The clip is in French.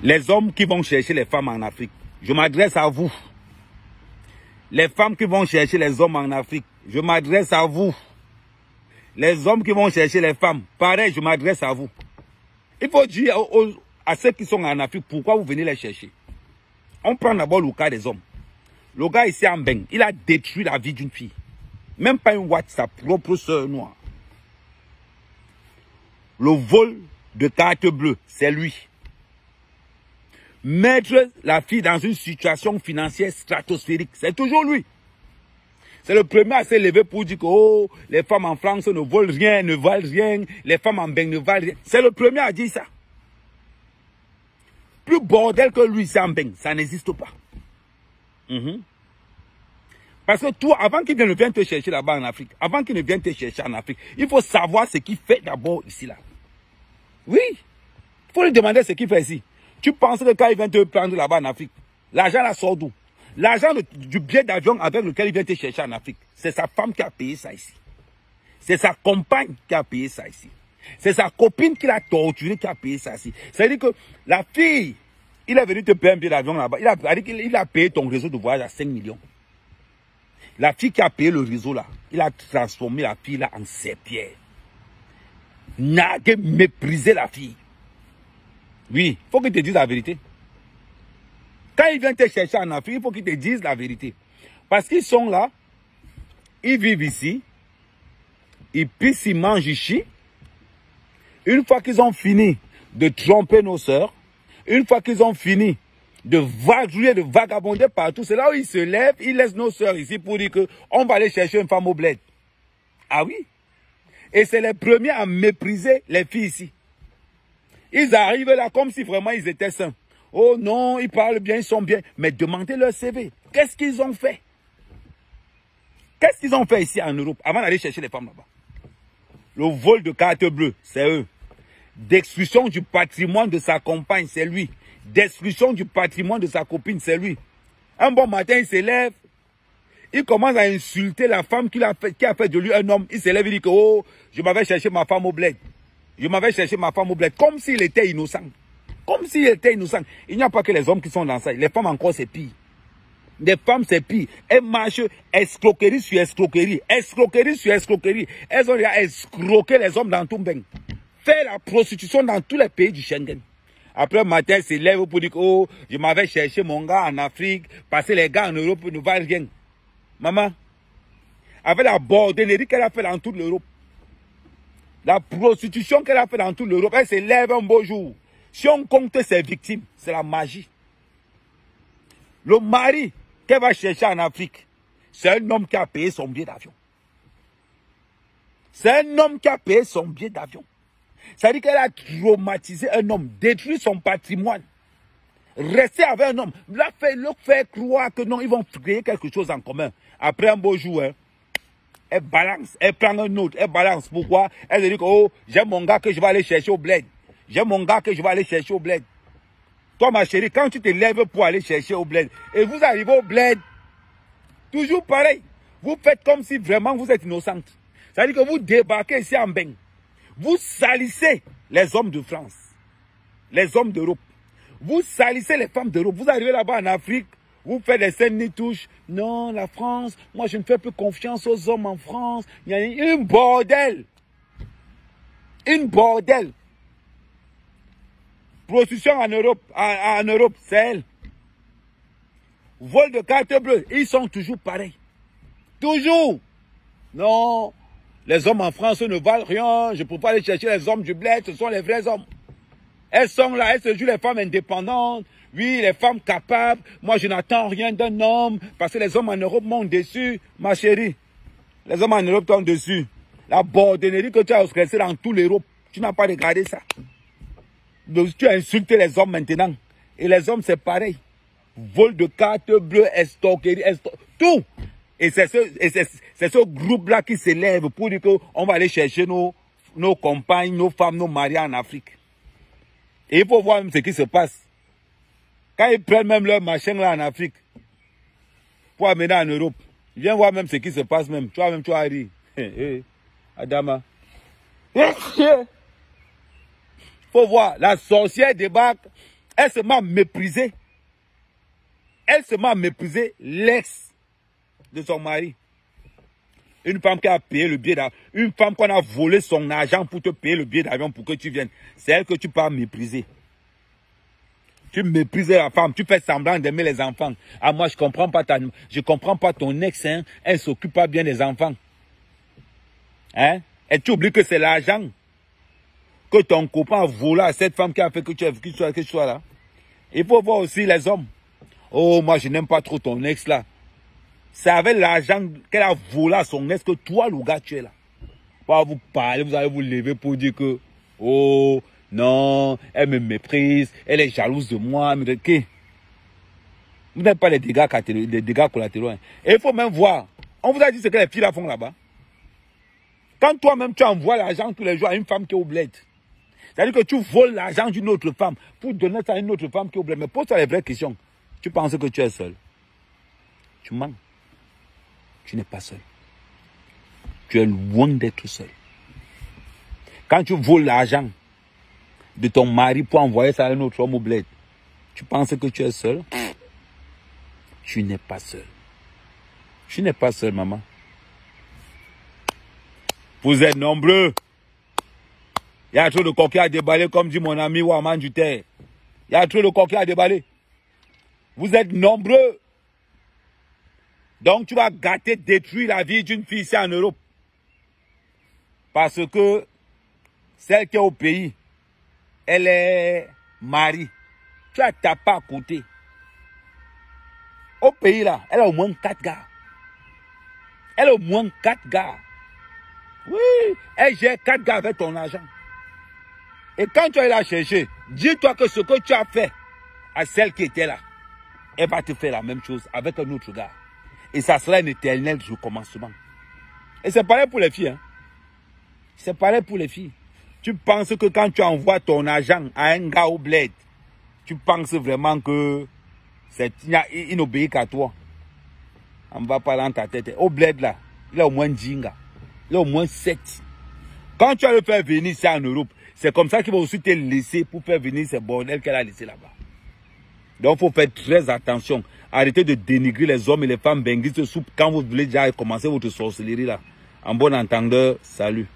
Les hommes qui vont chercher les femmes en Afrique, je m'adresse à vous. Les femmes qui vont chercher les hommes en Afrique, je m'adresse à vous. Les hommes qui vont chercher les femmes, pareil, je m'adresse à vous. Il faut dire à ceux qui sont en Afrique pourquoi vous venez les chercher. On prend d'abord le cas des hommes. Le gars ici en Beng, il a détruit la vie d'une fille. Même pas une ouate, sa propre sœur noire. Le vol de carte bleue, c'est lui. Mettre la fille dans une situation financière stratosphérique, c'est toujours lui. C'est le premier à se lever pour dire que oh, les femmes en France ne volent rien, ne valent rien, les femmes en Beng ne valent rien. C'est le premier à dire ça. Plus bordel que lui, c'est en Beng, ça n'existe pas. Parce que toi, avant qu'il ne vienne te chercher là-bas en Afrique, avant qu'il ne vienne te chercher en Afrique, il faut savoir ce qu'il fait d'abord ici là. Oui, il faut lui demander ce qu'il fait ici. Tu penses que quand il vient te prendre là-bas en Afrique, l'argent là sort d'où? L'argent du billet d'avion avec lequel il vient te chercher en Afrique, c'est sa femme qui a payé ça ici. C'est sa compagne qui a payé ça ici. C'est sa copine qui l'a torturé qui a payé ça ici. C'est-à-dire que la fille, il est venu te payer un billet d'avion là-bas. Il a payé ton réseau de voyage à 5 millions. La fille qui a payé le réseau là, il a transformé la fille là en serpillère. N'a que méprisé la fille. Oui, il faut qu'il te dise la vérité. Quand il vient te chercher en Afrique, il faut qu'il te dise la vérité. Parce qu'ils sont là, ils vivent ici, ils pissent, ils mangent ici. Une fois qu'ils ont fini de tromper nos sœurs, une fois qu'ils ont fini de vadrouiller, de vagabonder partout, c'est là où ils se lèvent, ils laissent nos sœurs ici pour dire qu'on va aller chercher une femme au bled. Ah oui? Et c'est les premiers à mépriser les filles ici. Ils arrivent là comme si vraiment ils étaient sains. Oh non, ils parlent bien, ils sont bien. Mais demandez leur CV. Qu'est-ce qu'ils ont fait? Qu'est-ce qu'ils ont fait ici en Europe avant d'aller chercher les femmes là-bas? Le vol de carte bleue, c'est eux. Destruction du patrimoine de sa compagne, c'est lui. Destruction du patrimoine de sa copine, c'est lui. Un bon matin, il s'élève. Il commence à insulter la femme qui a fait de lui un homme. Il s'élève et dit que oh, je m'avais cherché ma femme au bled. Je m'avais cherché ma femme au bled. Comme s'il était innocent. Comme s'il était innocent. Il n'y a pas que les hommes qui sont dans ça. Les femmes encore, c'est pire. Les femmes, c'est pire. Elles marchent escroquerie sur escroquerie. Escroquerie sur escroquerie. Elles ont escroqué les hommes dans tout Beng. Fait la prostitution dans tous les pays du Schengen. Après le matin, il se lève pour dire que oh, je m'avais cherché mon gars en Afrique. Parce que les gars en Europe ne valent rien. Maman, avec la bordellerie qu'elle a fait dans toute l'Europe, la prostitution qu'elle a fait dans toute l'Europe, elle se lève un beau jour. Si on compte ses victimes, c'est la magie. Le mari qu'elle va chercher en Afrique, c'est un homme qui a payé son billet d'avion. C'est un homme qui a payé son billet d'avion. Ça veut dire qu'elle a traumatisé un homme, détruit son patrimoine. Rester avec un homme, leur faire croire que non, ils vont créer quelque chose en commun. Après un beau jour, hein, elle balance, elle prend un autre, elle balance. Pourquoi? Elle dit que oh, j'ai mon gars que je vais aller chercher au bled. J'ai mon gars que je vais aller chercher au bled. Toi, ma chérie, quand tu te lèves pour aller chercher au bled, et vous arrivez au bled, toujours pareil. Vous faites comme si vraiment vous êtes innocente. Ça veut dire que vous débarquez ici en Beng. Vous salissez les hommes de France, les hommes d'Europe. Vous salissez les femmes d'Europe. Vous arrivez là-bas en Afrique, vous faites des scènes ni-touches. Non, la France, moi je ne fais plus confiance aux hommes en France. Il y a une bordel. Une bordel. Prostitution en Europe, en Europe, c'est elle. Vol de carte bleue, ils sont toujours pareils. Toujours. Non, les hommes en France ne valent rien. Je ne peux pas aller chercher les hommes du bled, ce sont les vrais hommes. Elles sont là, elles se jouent les femmes indépendantes. Oui, les femmes capables. Moi, je n'attends rien d'un homme. Parce que les hommes en Europe m'ont déçu, ma chérie. Les hommes en Europe t'ont déçu. La bordellerie que tu as laissée dans toute l'Europe, tu n'as pas regardé ça. Donc, tu as insulté les hommes maintenant. Et les hommes, c'est pareil. Vol de carte bleue, escroquerie, tout. Et c'est ce groupe-là qui s'élève pour dire qu'on va aller chercher nos compagnes, nos femmes, nos maris en Afrique. Et il faut voir même ce qui se passe. Quand ils prennent même leur machin là en Afrique, pour amener en Europe, viens voir même ce qui se passe même. Tu vas rire. Adama. Il faut voir, la sorcière débarque Elle se m'a méprisé. Elle se m'a méprisé l'ex de son mari. Une femme qui a payé le billet d'avion. Une femme qu'on a volé son argent pour te payer le billet d'avion pour que tu viennes. C'est elle que tu peux mépriser. Tu méprises la femme. Tu fais semblant d'aimer les enfants. Ah, moi, je comprends pas ton ex, hein. Elle s'occupe pas bien des enfants. Hein? Et tu oublies que c'est l'argent que ton copain a volé à cette femme qui a fait que tu sois là. Il faut voir aussi les hommes. Oh, moi, je n'aime pas trop ton ex là. C'est avec l'argent qu'elle a volé à son ex que toi, le gars, tu es là. Pour vous parler, vous allez vous lever pour dire que, oh, non, elle me méprise, elle est jalouse de moi. Mais okay. Vous n'avez pas les dégâts collatéraux. Hein. Et il faut même voir. On vous a dit ce que les filles là font là-bas. Quand toi-même tu envoies l'argent tous les jours à une femme qui est au bled. C'est-à-dire que tu voles l'argent d'une autre femme pour donner ça à une autre femme qui est au bled. Mais pose-toi les vraies questions. Tu penses que tu es seul. Tu mens. Tu n'es pas seul. Tu es loin d'être seul. Quand tu voles l'argent de ton mari pour envoyer ça à un autre homme au bled, tu penses que tu es seul? Tu n'es pas seul. Tu n'es pas seul, maman. Vous êtes nombreux. Il y a trop de coquilles à déballer, comme dit mon ami Waman du Terre. Il y a trop de coquilles à déballer. Vous êtes nombreux. Donc tu vas gâter, détruire la vie d'une fille ici en Europe. Parce que celle qui est au pays, elle est mariée. Tu as tapé à côté. Au pays là, elle a au moins 4 gars. Elle a au moins 4 gars. Oui, elle gère 4 gars avec ton argent. Et quand tu es là chercher, dis-toi que ce que tu as fait à celle qui était là, elle va te faire la même chose avec un autre gars. Et ça sera un éternel recommencement. Et c'est pareil pour les filles. Hein? C'est pareil pour les filles. Tu penses que quand tu envoies ton argent à un gars au bled, tu penses vraiment que il n'obéit qu'à toi. On va pas dans ta tête. Au bled là, il a au moins 10 gars. Il a au moins 7. Quand tu vas le faire venir ici en Europe, c'est comme ça qu'il va aussi te laisser pour faire venir ces bordels qu'elle a laissés là-bas. Donc, il faut faire très attention. Arrêtez de dénigrer les hommes et les femmes benguistes soupe quand vous voulez déjà commencer votre sorcellerie là. En bon entendeur, salut.